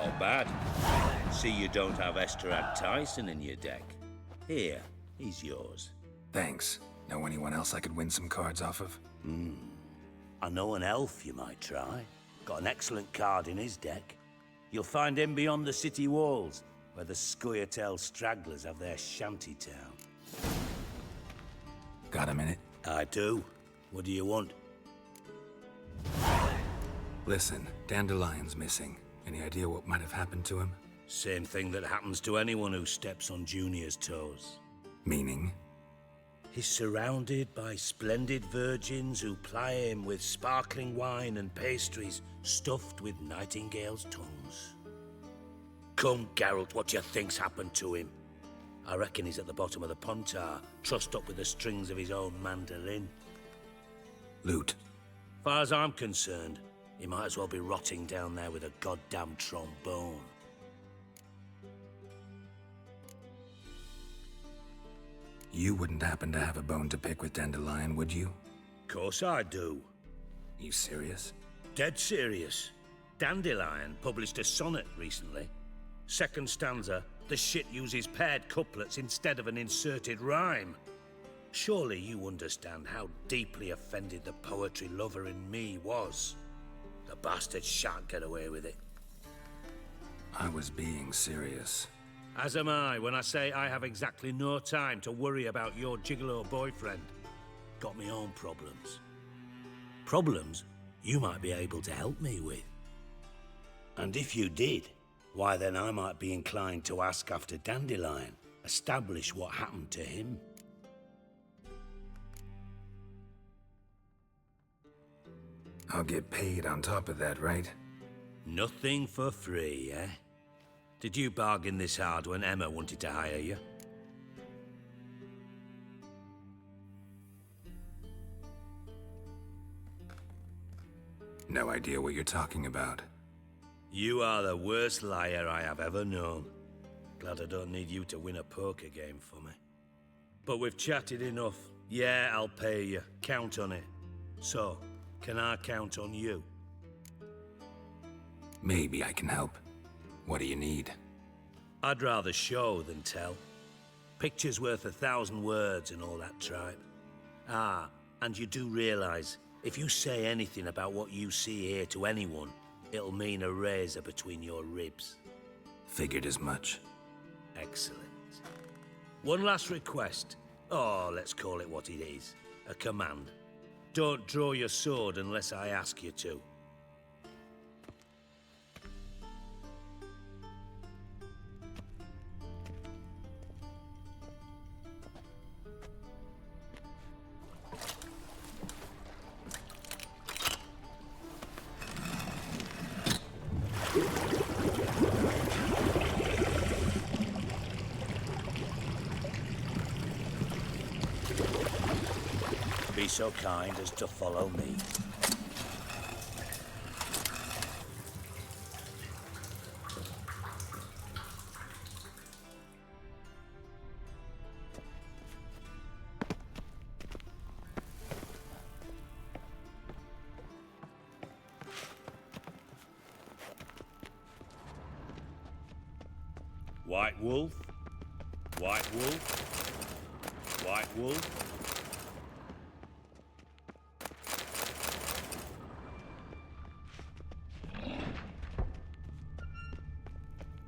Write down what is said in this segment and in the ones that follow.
Not bad. See you don't have Esterad Tyson in your deck. Here, he's yours. Thanks. Know anyone else I could win some cards off of? I know an elf you might try. Got an excellent card in his deck. You'll find him beyond the city walls, where the Scoia'tael stragglers have their shanty town. Got a minute? I do. What do you want? Listen, Dandelion's missing. Any idea what might have happened to him? Same thing that happens to anyone who steps on Junior's toes. Meaning? He's surrounded by splendid virgins who ply him with sparkling wine and pastries stuffed with nightingales' tongues. Come, Geralt, what do you think's happened to him? I reckon he's at the bottom of the Pontar, trussed up with the strings of his own mandolin. Loot. Far as I'm concerned, he might as well be rotting down there with a goddamn trombone. You wouldn't happen to have a bone to pick with Dandelion, would you? Course I do. You serious? Dead serious. Dandelion published a sonnet recently. Second stanza, the shit uses paired couplets instead of an inserted rhyme. Surely you understand how deeply offended the poetry lover in me was. The bastard shan't get away with it. I was being serious. As am I when I say I have exactly no time to worry about your gigolo boyfriend. Got me own problems. Problems you might be able to help me with. And if you did, why then I might be inclined to ask after Dandelion, establish what happened to him. I'll get paid on top of that, right? Nothing for free, eh? Did you bargain this hard when Emma wanted to hire you? No idea what you're talking about. You are the worst liar I have ever known. Glad I don't need you to win a poker game for me. But we've chatted enough. Yeah, I'll pay you. Count on it. So, can I count on you? Maybe I can help. What do you need? I'd rather show than tell. Picture's worth 1,000 words and all that tripe. Ah, and you do realize, if you say anything about what you see here to anyone, it'll mean a razor between your ribs. Figured as much. Excellent. One last request. Oh, let's call it what it is. A command. Don't draw your sword unless I ask you to. Be so kind as to follow me. White wolf, white wolf, white wolf.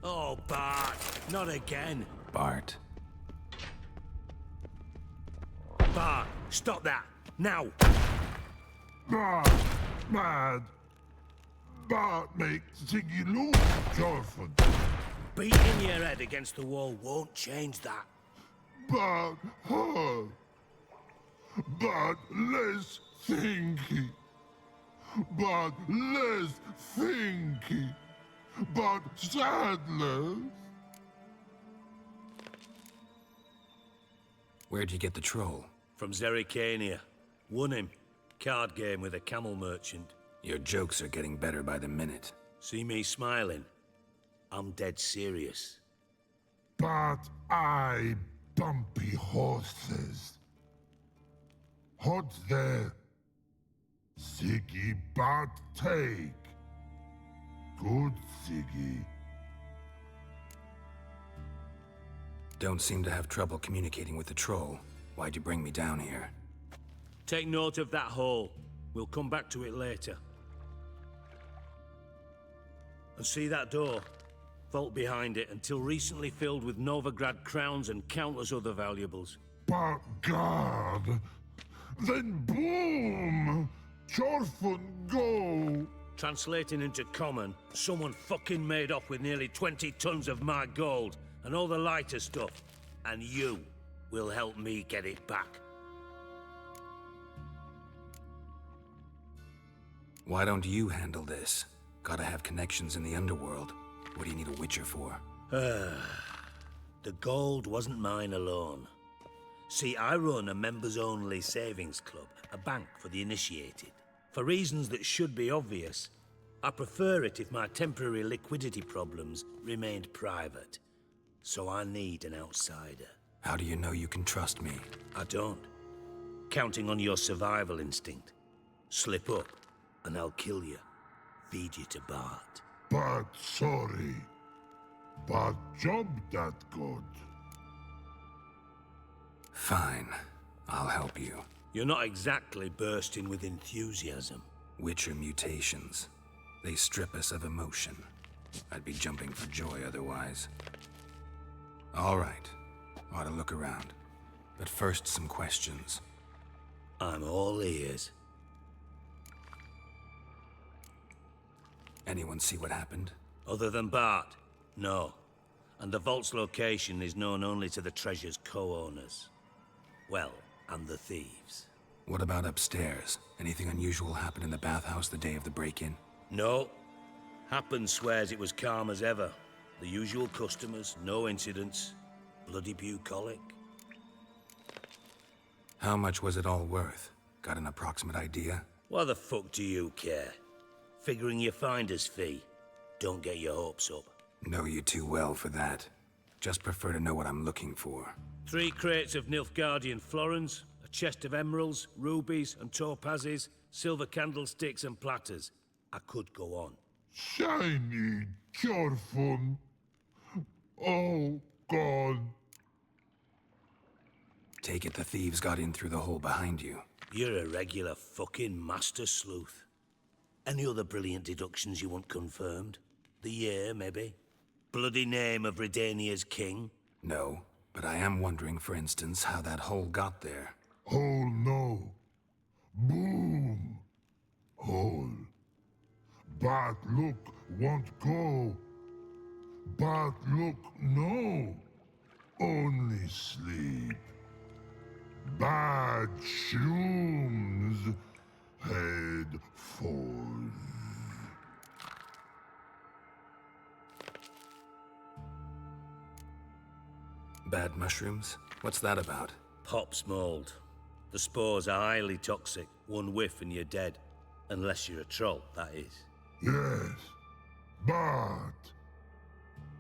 Oh, Bart, not again. Bart. Bart, stop that, now. Bart, mad. Bart make Ziggy lose, Jonathan. Beating your head against the wall won't change that. Bart hurt. Bart less thinky. Bart less thinky. But sadness. Where'd you get the troll? From Zerrikania. Won him. Card game with a camel merchant. Your jokes are getting better by the minute. See me smiling? I'm dead serious. But I bumpy horses. Hot there. Ziggy Bart take. Good Ziggy. Don't seem to have trouble communicating with the troll. Why'd you bring me down here? Take note of that hole. We'll come back to it later. And see that door? Vault behind it, until recently filled with Novigrad crowns and countless other valuables. But God, then boom! Chorfun go! Translating into common, someone fucking made off with nearly 20 tons of my gold and all the lighter stuff. And you will help me get it back. Why don't you handle this? Gotta have connections in the underworld. What do you need a witcher for? The gold wasn't mine alone. See, I run a members-only savings club, a bank for the initiated. For reasons that should be obvious, I prefer it if my temporary liquidity problems remained private. So I need an outsider. How do you know you can trust me? I don't. Counting on your survival instinct. Slip up, and I'll kill you. Feed you to Bart. But sorry. But job that good. Fine. I'll help you. You're not exactly bursting with enthusiasm. Witcher mutations. They strip us of emotion. I'd be jumping for joy otherwise. All right. Ought to look around. But first, some questions. I'm all ears. Anyone see what happened? Other than Bart? No. And the vault's location is known only to the treasure's co-owners. Well, and the thieves. What about upstairs? Anything unusual happen in the bathhouse the day of the break-in? No. Happen swears it was calm as ever. The usual customers, no incidents. Bloody bucolic. How much was it all worth? Got an approximate idea? Why the fuck do you care? Figuring your finder's fee. Don't get your hopes up. Know you too well for that. Just prefer to know what I'm looking for. 3 crates of Nilfgaardian florins, a chest of emeralds, rubies and topazes, silver candlesticks and platters. I could go on. Shiny Chorfun. Oh, God. Take it the thieves got in through the hole behind you. You're a regular fucking master sleuth. Any other brilliant deductions you want confirmed? The year, maybe? Bloody name of Redania's king? No, but I am wondering, for instance, how that hole got there. Hole no. Boom. Hole. But look won't go. But look no. Only sleep. Bad shrooms. Head falls. Bad mushrooms? What's that about? Pop's mold. The spores are highly toxic. One whiff and you're dead. Unless you're a troll, that is. Yes.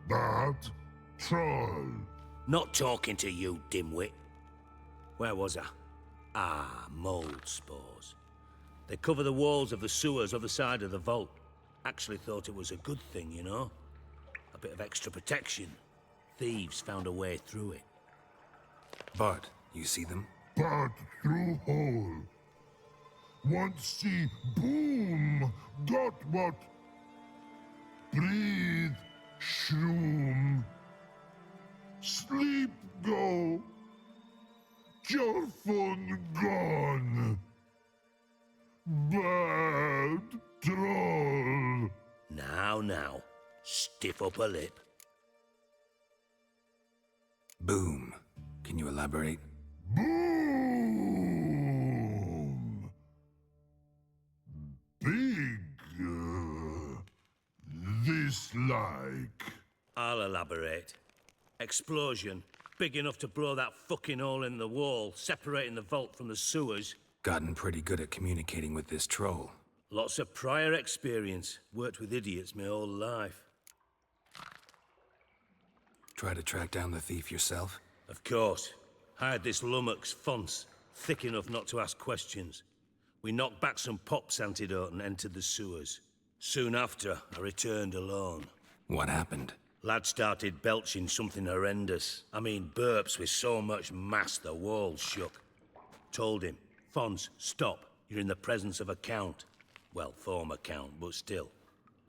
But troll. Not talking to you, dimwit. Where was I? Ah, mold spores. They cover the walls of the sewers other side of the vault. Actually thought it was a good thing, you know? A bit of extra protection. Thieves found a way through it. Bart, you see them? But through hole. Want see boom. Got what? Breathe. Shroom. Sleep go. Your phone gone. Bad troll. Now. Stiff up a lip. Boom. Can you elaborate? Boom. Big. This like. I'll elaborate. Explosion. Big enough to blow that fucking hole in the wall, separating the vault from the sewers. Gotten pretty good at communicating with this troll. Lots of prior experience. Worked with idiots my whole life. Try to track down the thief yourself? Of course. Hired this lummox, Fonce, thick enough not to ask questions. We knocked back some Pop's antidote and entered the sewers. Soon after, I returned alone. What happened? Lad started belching something horrendous. I mean, burps with so much mass the walls shook. Told him, Fons, stop. You're in the presence of a count. Well, former count, but still.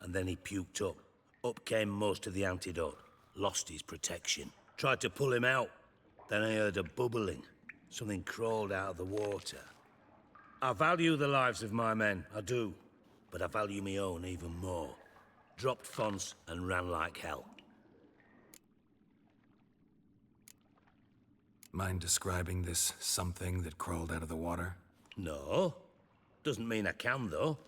And then he puked up. Up came most of the antidote. Lost his protection. Tried to pull him out. Then I heard a bubbling. Something crawled out of the water. I value the lives of my men, I do. But I value my own even more. Dropped Fons and ran like hell. Mind describing this something that crawled out of the water? No. Doesn't mean I can, though.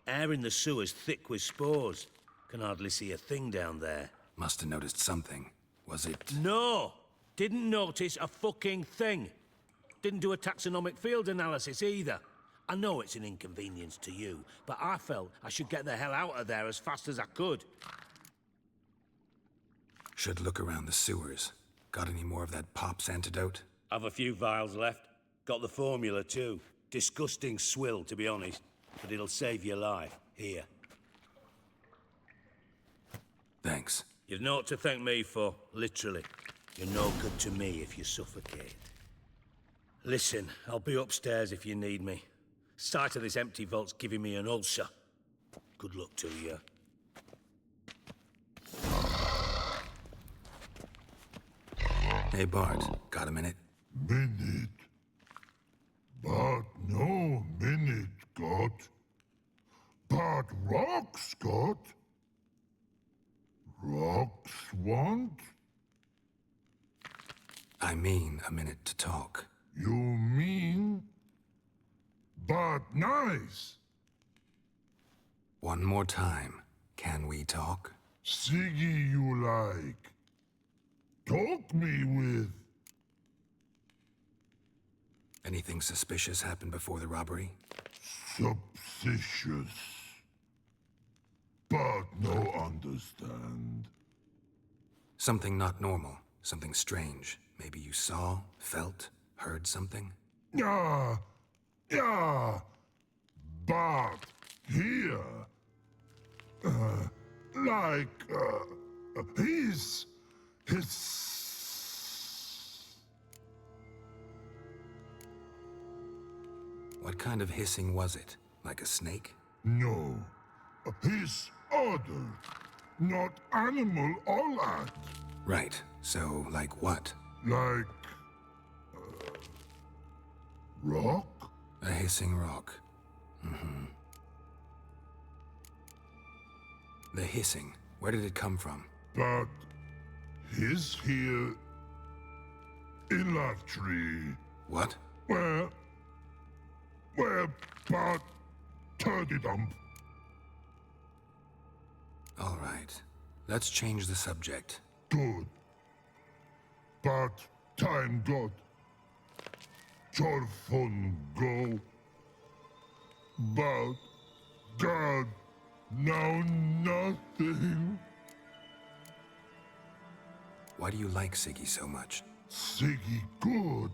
Air in the sewer's thick with spores. Can hardly see a thing down there. Must have noticed something. Was it... No! Didn't notice a fucking thing. Didn't do a taxonomic field analysis either. I know it's an inconvenience to you, but I felt I should get the hell out of there as fast as I could. Should look around the sewers. Got any more of that Pop's antidote? I've a few vials left. Got the formula too. Disgusting swill, to be honest. But it'll save your life. Here. Thanks. You've naught to thank me for, literally. You're no good to me if you suffocate. Listen, I'll be upstairs if you need me. Sight of this empty vault's giving me an ulcer. Good luck to you. Hey, Bart. Got a minute? Minute. But no minute got. But rocks got. Rocks want? I mean a minute to talk. You mean? But nice. One more time. Can we talk? Siggy you like. Talk me with. Anything suspicious happened before the robbery? Suspicious. But no understand. Something not normal. Something strange. Maybe you saw, felt, heard something? Yeah. Yeah. But here. He's. What kind of hissing was it? Like a snake? No. He's other. Not animal all act. Right. So, like what? Like. Rock? A hissing rock. Mm-hmm. The hissing. Where did it come from? But. He's here. In that tree. What? Where but turdy dump. All right. Let's change the subject. Good. But time got. Your fun go. But God, now nothing. Why do you like Siggy so much? Siggy good.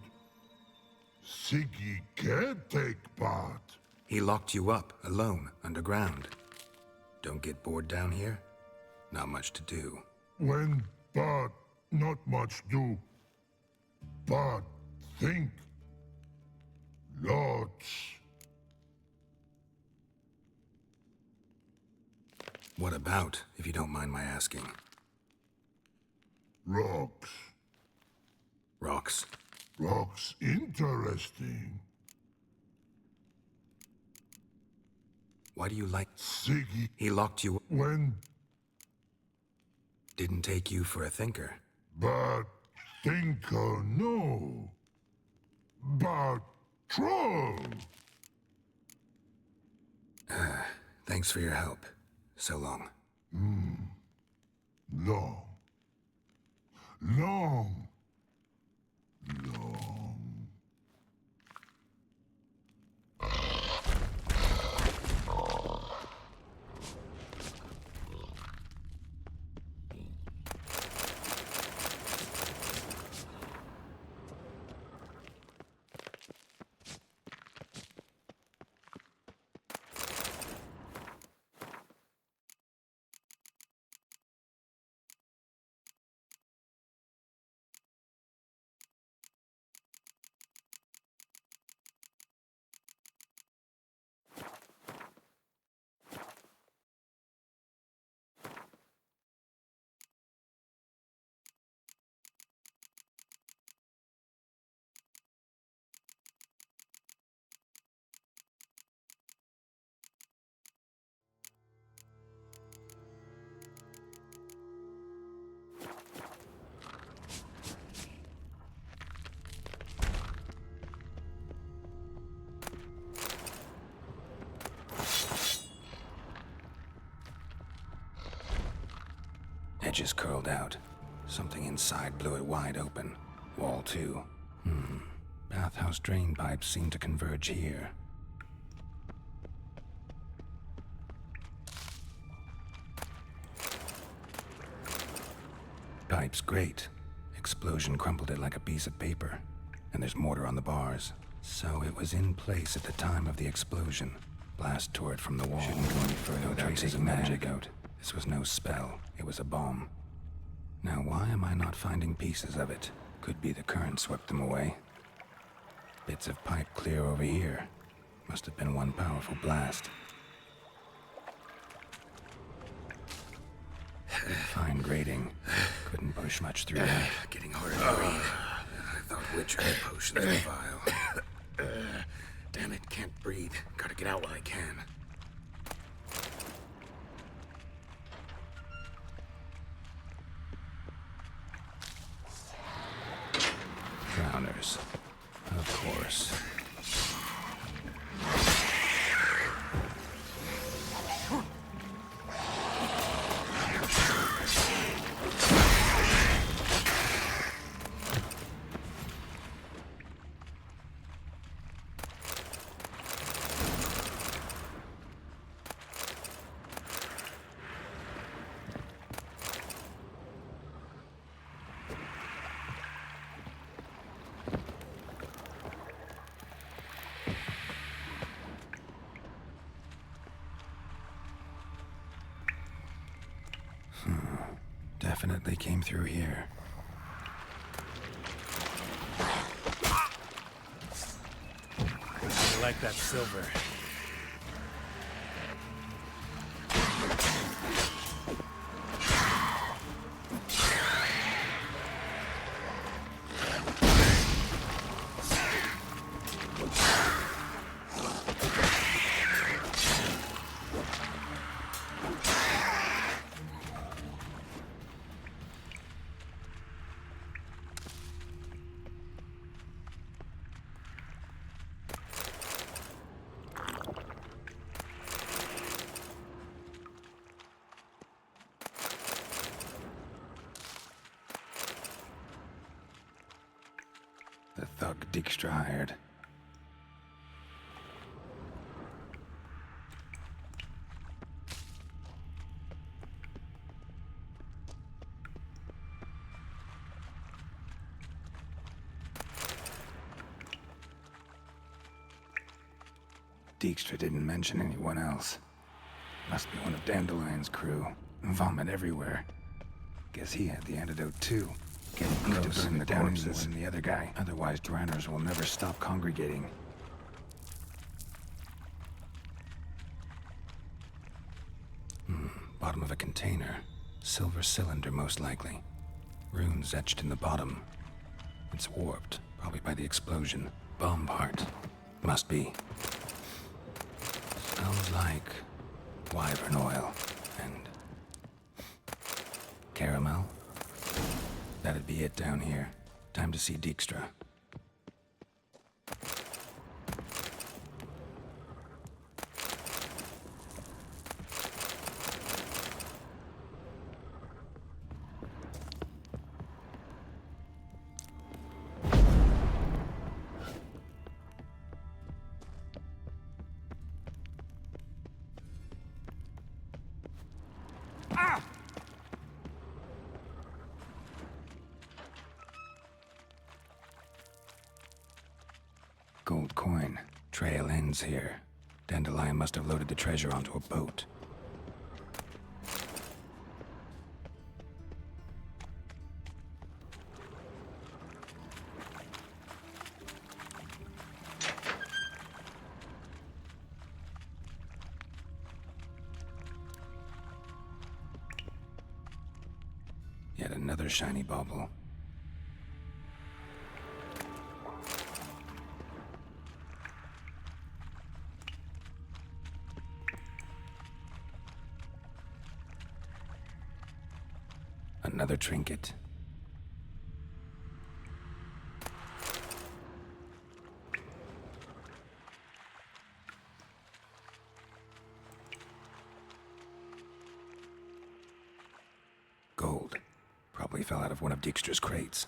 Siggy can't take part. He locked you up, alone, underground. Don't get bored down here? Not much to do. When but not much do. But think. Lots. What about, if you don't mind my asking? Rocks. Rocks? Rocks interesting. Why do you like... Siggy, He locked you... when Didn't take you for a thinker. but thinker no. But troll. Thanks for your help. So long. Long. Long. Long. Edges curled out. Something inside blew it wide open. Wall too. Bathhouse drain pipes seem to converge here. Pipes great. Explosion crumpled it like a piece of paper. And there's mortar on the bars. So it was in place at the time of the explosion. Blast tore it from the wall. Shouldn't go any further without taking magic out. This was no spell. It was a bomb. Now why am I not finding pieces of it? Could be the current swept them away. Bits of pipe clear over here. Must have been one powerful blast. Fine grating. Couldn't push much through that. Getting harder to breathe. I thought witchery potions were vile. Damn it, can't breathe. Gotta get out while I can. Drowners. Of course. Definitely came through here. I like that silver. The thug Dijkstra hired. Dijkstra didn't mention anyone else. Must be one of Dandelion's crew. Vomit everywhere. Guess he had the antidote too. Getting used to burn the corpses and the other guy. Otherwise, drowners will never stop congregating. Bottom of a container. Silver cylinder, most likely. Runes etched in the bottom. It's warped, probably by the explosion. Bomb part. Must be. Smells like wyvern oil and caramel. That'd be it down here. Time to see Dijkstra. Gold coin. Trail ends here. Dandelion must have loaded the treasure onto a boat. Yet another shiny bauble. Another trinket. Gold. probably fell out of one of Dijkstra's crates.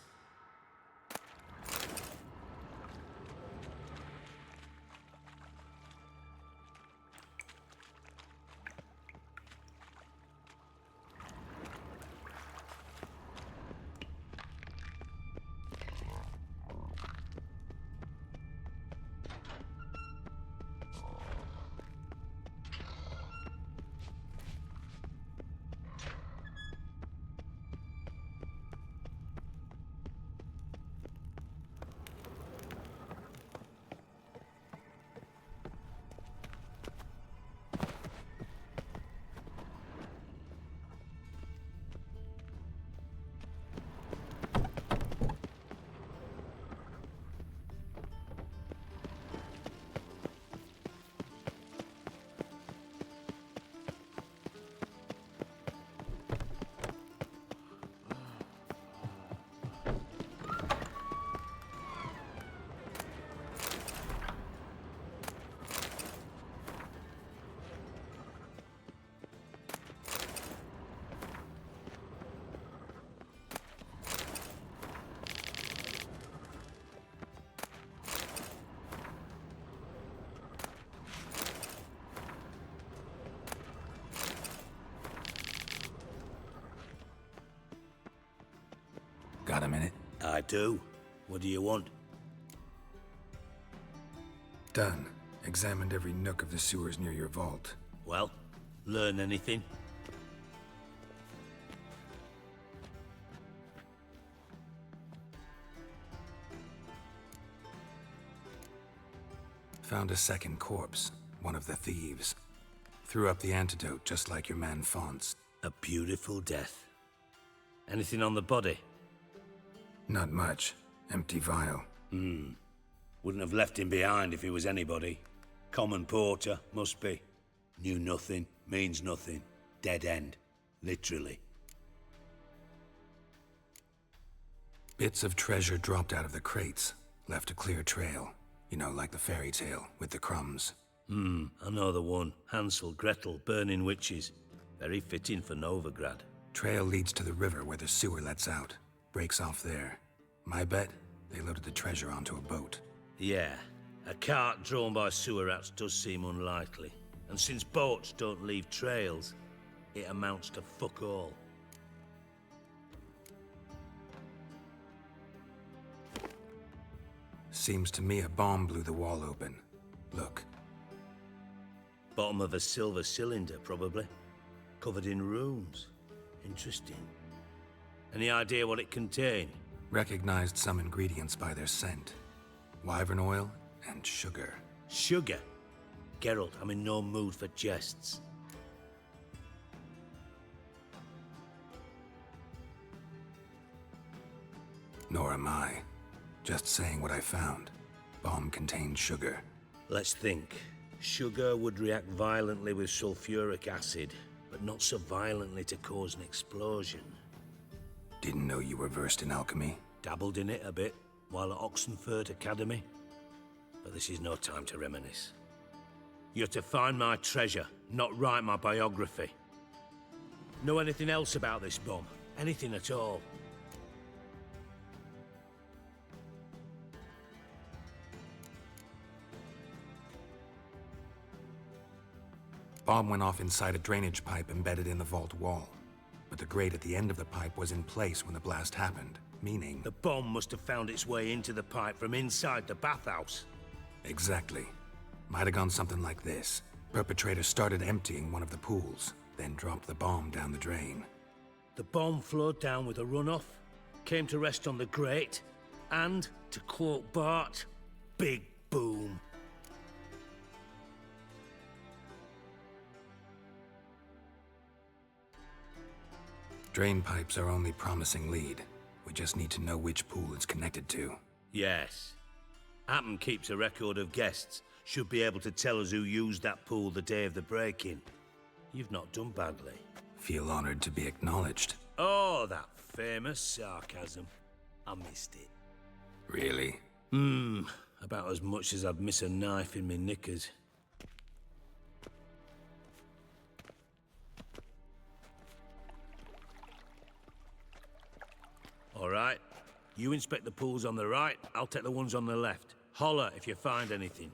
Got a minute? I do. What do you want? Done. Examined every nook of the sewers near your vault. Well, learn anything? Found a second corpse, one of the thieves. Threw up the antidote just like your man Fonts. A beautiful death. Anything on the body? Not much. Empty vial. Wouldn't have left him behind if he was anybody. Common porter, must be. Knew nothing, means nothing. Dead end. Literally. Bits of treasure dropped out of the crates. Left a clear trail. You know, like the fairy tale, with the crumbs. I know the one. Hansel, Gretel, burning witches. Very fitting for Novigrad. Trail leads to the river where the sewer lets out. Breaks off there. My bet, they loaded the treasure onto a boat. Yeah, a cart drawn by sewer rats does seem unlikely. And since boats don't leave trails, it amounts to fuck all. Seems to me a bomb blew the wall open. Look. Bottom of a silver cylinder, probably. Covered in runes. Interesting. Any idea what it contained? Recognized some ingredients by their scent. Wyvern oil and sugar. Sugar? Geralt, I'm in no mood for jests. Nor am I. Just saying what I found. Bomb contained sugar. Let's think. Sugar would react violently with sulfuric acid, but not so violently to cause an explosion. Didn't know you were versed in alchemy. Dabbled in it a bit while at Oxenford Academy. But this is no time to reminisce. You're to find my treasure, not write my biography. Know anything else about this bomb? Anything at all? Bomb went off inside a drainage pipe embedded in the vault wall. But the grate at the end of the pipe was in place when the blast happened, meaning... The bomb must have found its way into the pipe from inside the bathhouse. Exactly. Might have gone something like this. Perpetrator started emptying one of the pools, then dropped the bomb down the drain. The bomb flowed down with a runoff, came to rest on the grate, and, to quote Bart, big boom. Drain pipes are only promising lead. We just need to know which pool it's connected to. Yes. Appen keeps a record of guests. Should be able to tell us who used that pool the day of the break-in. You've not done badly. Feel honored to be acknowledged. Oh, that famous sarcasm. I missed it. Really? About as much as I'd miss a knife in my knickers. right? You inspect the pools on the right, I'll take the ones on the left. Holler if you find anything.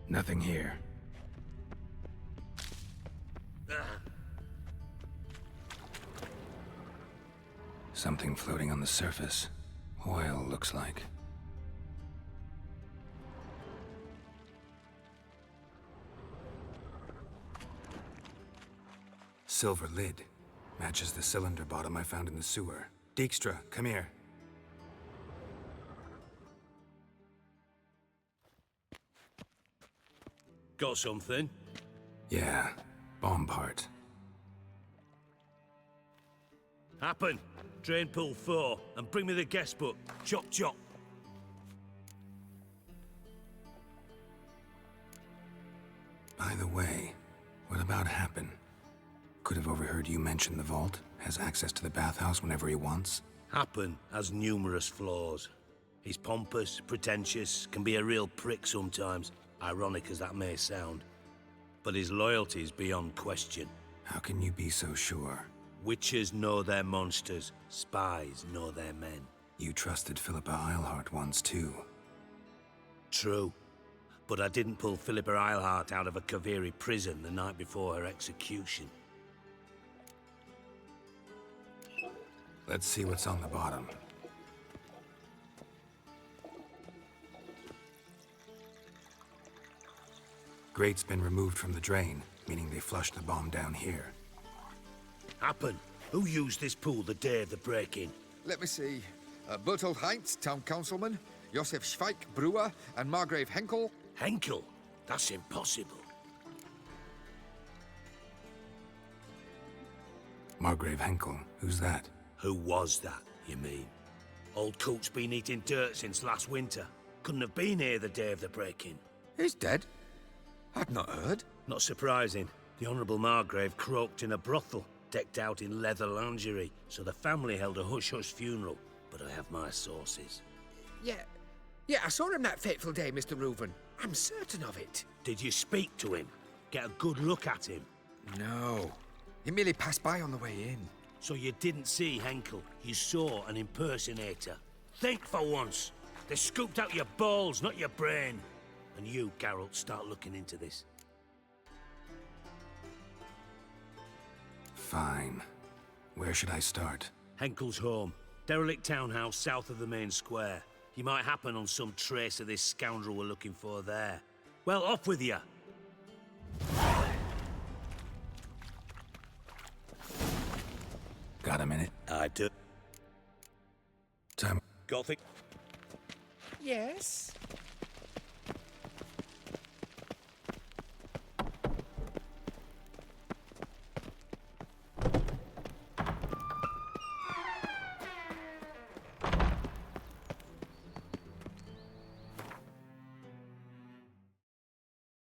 Nothing here. Something floating on the surface. Oil, looks like. Silver lid. Matches the cylinder bottom I found in the sewer. Dijkstra, come here. Got something? Yeah, bomb part. Happen. Drain pool 4, and bring me the guest book. Chop chop. By the way, what about Happen? Could have overheard you mention the vault. Has access to the bathhouse whenever he wants. Happen has numerous flaws. He's pompous, pretentious, can be a real prick sometimes, ironic as that may sound. But his loyalty is beyond question. How can you be so sure? Witches know their monsters, spies know their men. You trusted Philippa Eilhart once too. True. But I didn't pull Philippa Eilhart out of a Kaviri prison the night before her execution. Let's see what's on the bottom. Grate's been removed from the drain, meaning they flushed the bomb down here. Happen. Who used this pool the day of the break-in? Let me see. Bertolt Heinz, town councilman, Josef Schweik, brewer, and Margrave Henkel. Henkel? That's impossible. Margrave Henkel, who's that? Who was that, you mean? Old Coot's been eating dirt since last winter. Couldn't have been here the day of the break-in. He's dead? I'd not heard. Not surprising. The Honourable Margrave croaked in a brothel, decked out in leather lingerie, so the family held a hush-hush funeral. But I have my sources. Yeah, I saw him that fateful day, Mr. Reuven. I'm certain of it. Did you speak to him? Get a good look at him? No. He merely passed by on the way in. So you didn't see Henkel, you saw an impersonator. Think for once. They scooped out your balls, not your brain. And you, Geralt, start looking into this. Fine. Where should I start? Henkel's home. Derelict townhouse south of the main square. You might happen on some trace of this scoundrel we're looking for there. Well, off with you. Got a minute? I do. Time. Gothic. Yes?